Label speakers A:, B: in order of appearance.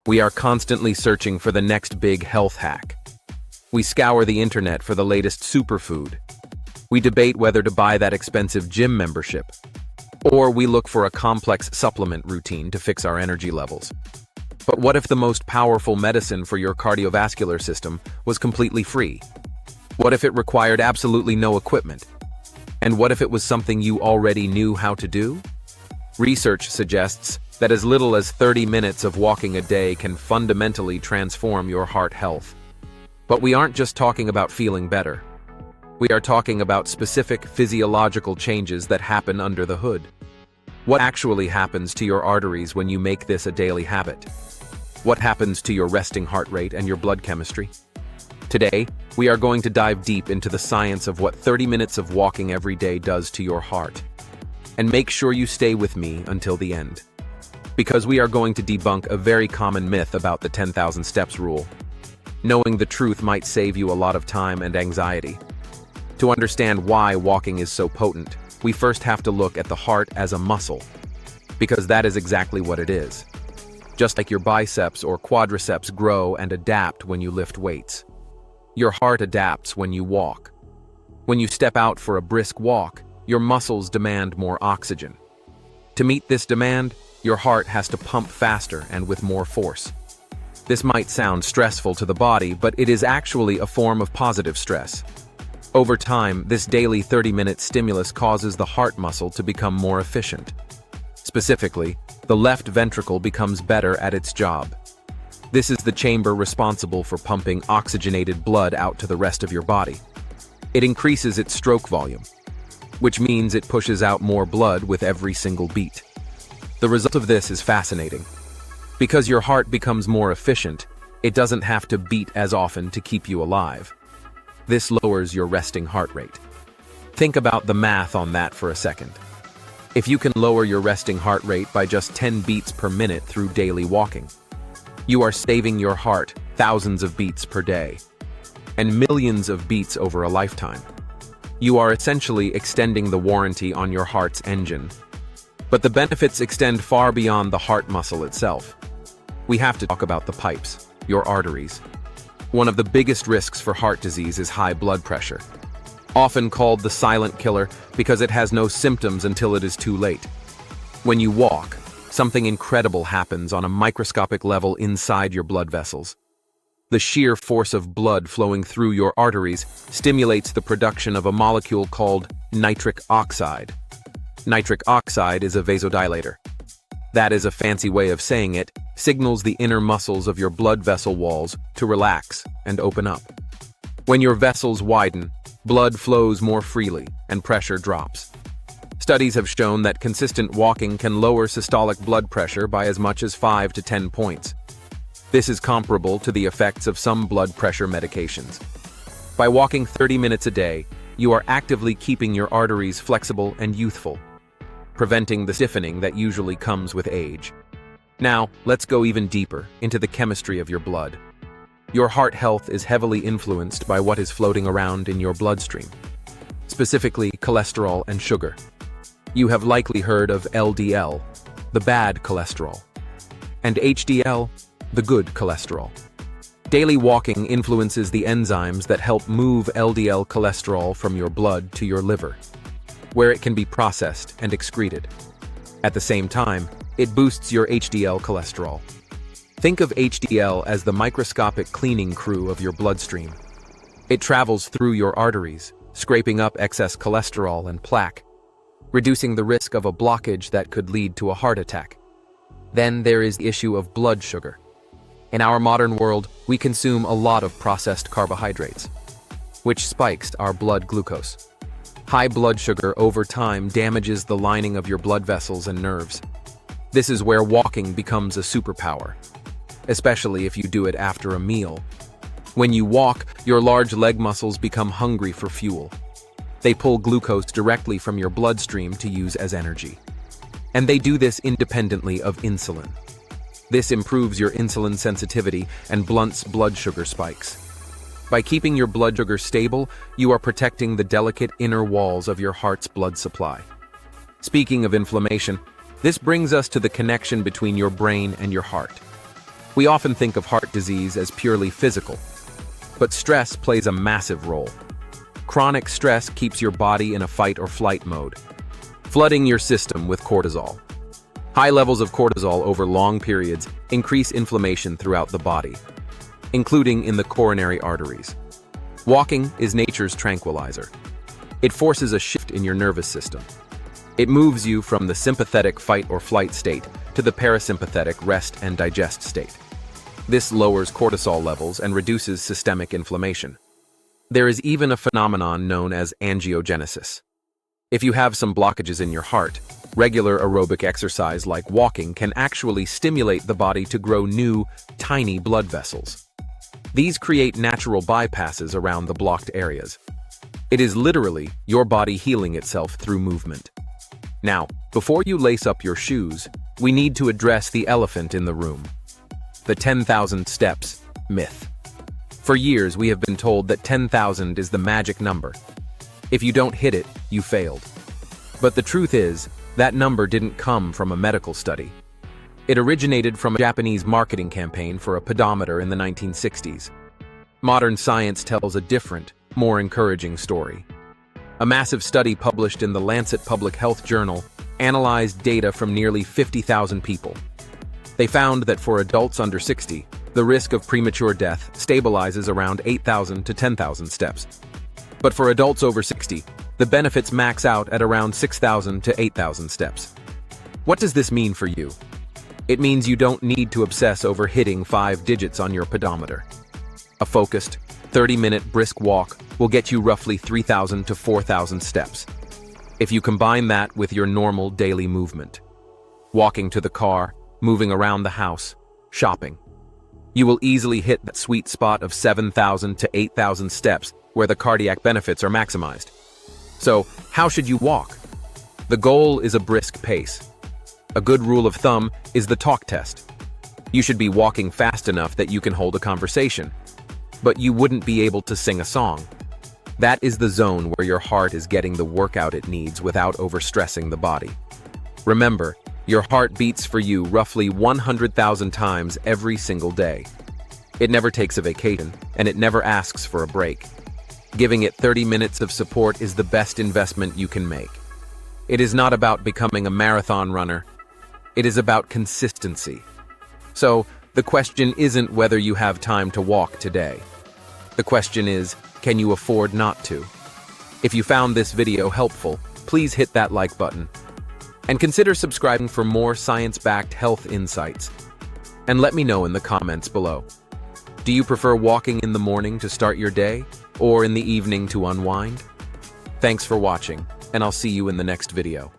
A: We are constantly searching for the next big health hack. We scour the internet for the latest superfood. We debate whether to buy that expensive gym membership. Or we look for a complex supplement routine to fix our energy levels. But what if the most powerful medicine for your cardiovascular system was completely free? What if it required absolutely no equipment? And what if it was something you already knew how to do? Research suggests that as little as 30 minutes of walking a day can fundamentally transform your heart health. But we aren't just talking about feeling better. We are talking about specific physiological changes that happen under the hood. What actually happens to your arteries when you make this a daily habit? What happens to your resting heart rate and your blood chemistry? Today, we are going to dive deep into the science of what 30 minutes of walking every day does to your heart. And make sure you stay with me until the end. Because we are going to debunk a very common myth about the 10,000 steps rule. Knowing the truth might save you a lot of time and anxiety. To understand why walking is so potent, we first have to look at the heart as a muscle. Because that is exactly what it is. Just like your biceps or quadriceps grow and adapt when you lift weights. Your heart adapts when you walk. When you step out for a brisk walk, your muscles demand more oxygen. To meet this demand, your heart has to pump faster and with more force. This might sound stressful to the body, but it is actually a form of positive stress. Over time, this daily 30-minute stimulus causes the heart muscle to become more efficient. Specifically, the left ventricle becomes better at its job. This is the chamber responsible for pumping oxygenated blood out to the rest of your body. It increases its stroke volume, which means it pushes out more blood with every single beat. The result of this is fascinating. Because your heart becomes more efficient, it doesn't have to beat as often to keep you alive. This lowers your resting heart rate. Think about the math on that for a second. If you can lower your resting heart rate by just 10 beats per minute through daily walking, you are saving your heart thousands of beats per day and millions of beats over a lifetime. You are essentially extending the warranty on your heart's engine. But the benefits extend far beyond the heart muscle itself. We have to talk about the pipes, your arteries. One of the biggest risks for heart disease is high blood pressure, often called the silent killer because it has no symptoms until it is too late. When you walk, something incredible happens on a microscopic level inside your blood vessels. The sheer force of blood flowing through your arteries stimulates the production of a molecule called nitric oxide. Nitric oxide is a vasodilator. That is a fancy way of saying it, signals the inner muscles of your blood vessel walls to relax and open up. When your vessels widen, blood flows more freely and pressure drops. Studies have shown that consistent walking can lower systolic blood pressure by as much as 5 to 10 points. This is comparable to the effects of some blood pressure medications. By walking 30 minutes a day, you are actively keeping your arteries flexible and youthful, preventing the stiffening that usually comes with age. Now, let's go even deeper into the chemistry of your blood. Your heart health is heavily influenced by what is floating around in your bloodstream, specifically cholesterol and sugar. You have likely heard of LDL, the bad cholesterol, and HDL, the good cholesterol. Daily walking influences the enzymes that help move LDL cholesterol from your blood to your liver, where it can be processed and excreted. At the same time, it boosts your HDL cholesterol. Think of HDL as the microscopic cleaning crew of your bloodstream. It travels through your arteries, scraping up excess cholesterol and plaque, reducing the risk of a blockage that could lead to a heart attack. Then there is the issue of blood sugar. In our modern world, we consume a lot of processed carbohydrates, which spikes our blood glucose. High blood sugar over time damages the lining of your blood vessels and nerves. This is where walking becomes a superpower, especially if you do it after a meal. When you walk, your large leg muscles become hungry for fuel. They pull glucose directly from your bloodstream to use as energy. And they do this independently of insulin. This improves your insulin sensitivity and blunts blood sugar spikes. By keeping your blood sugar stable, you are protecting the delicate inner walls of your heart's blood supply. Speaking of inflammation, this brings us to the connection between your brain and your heart. We often think of heart disease as purely physical, but stress plays a massive role. Chronic stress keeps your body in a fight or flight mode, flooding your system with cortisol. High levels of cortisol over long periods increase inflammation throughout the body, including in the coronary arteries. Walking is nature's tranquilizer. It forces a shift in your nervous system. It moves you from the sympathetic fight or flight state to the parasympathetic rest and digest state. This lowers cortisol levels and reduces systemic inflammation. There is even a phenomenon known as angiogenesis. If you have some blockages in your heart, regular aerobic exercise like walking can actually stimulate the body to grow new, tiny blood vessels. These create natural bypasses around the blocked areas. It is literally your body healing itself through movement. Now, before you lace up your shoes, we need to address the elephant in the room: the 10,000 steps myth. For years, we have been told that 10,000 is the magic number. If you don't hit it, you failed. But the truth is, that number didn't come from a medical study. It originated from a Japanese marketing campaign for a pedometer in the 1960s. Modern science tells a different, more encouraging story. A massive study published in the Lancet Public Health Journal analyzed data from nearly 50,000 people. They found that for adults under 60, the risk of premature death stabilizes around 8,000 to 10,000 steps. But for adults over 60, the benefits max out at around 6,000 to 8,000 steps. What does this mean for you? It means you don't need to obsess over hitting 5 digits on your pedometer. A focused, 30-minute brisk walk will get you roughly 3,000 to 4,000 steps. If you combine that with your normal daily movement, walking to the car, moving around the house, shopping, you will easily hit that sweet spot of 7,000 to 8,000 steps where the cardiac benefits are maximized. So, how should you walk? The goal is a brisk pace. A good rule of thumb is the talk test. You should be walking fast enough that you can hold a conversation, but you wouldn't be able to sing a song. That is the zone where your heart is getting the workout it needs without overstressing the body. Remember, your heart beats for you roughly 100,000 times every single day. It never takes a vacation, and it never asks for a break. Giving it 30 minutes of support is the best investment you can make. It is not about becoming a marathon runner. It is about consistency. So, the question isn't whether you have time to walk today. The question is, can you afford not to? If you found this video helpful, please hit that like button. And consider subscribing for more science-backed health insights. And let me know in the comments below. Do you prefer walking in the morning to start your day, or in the evening to unwind? Thanks for watching, and I'll see you in the next video.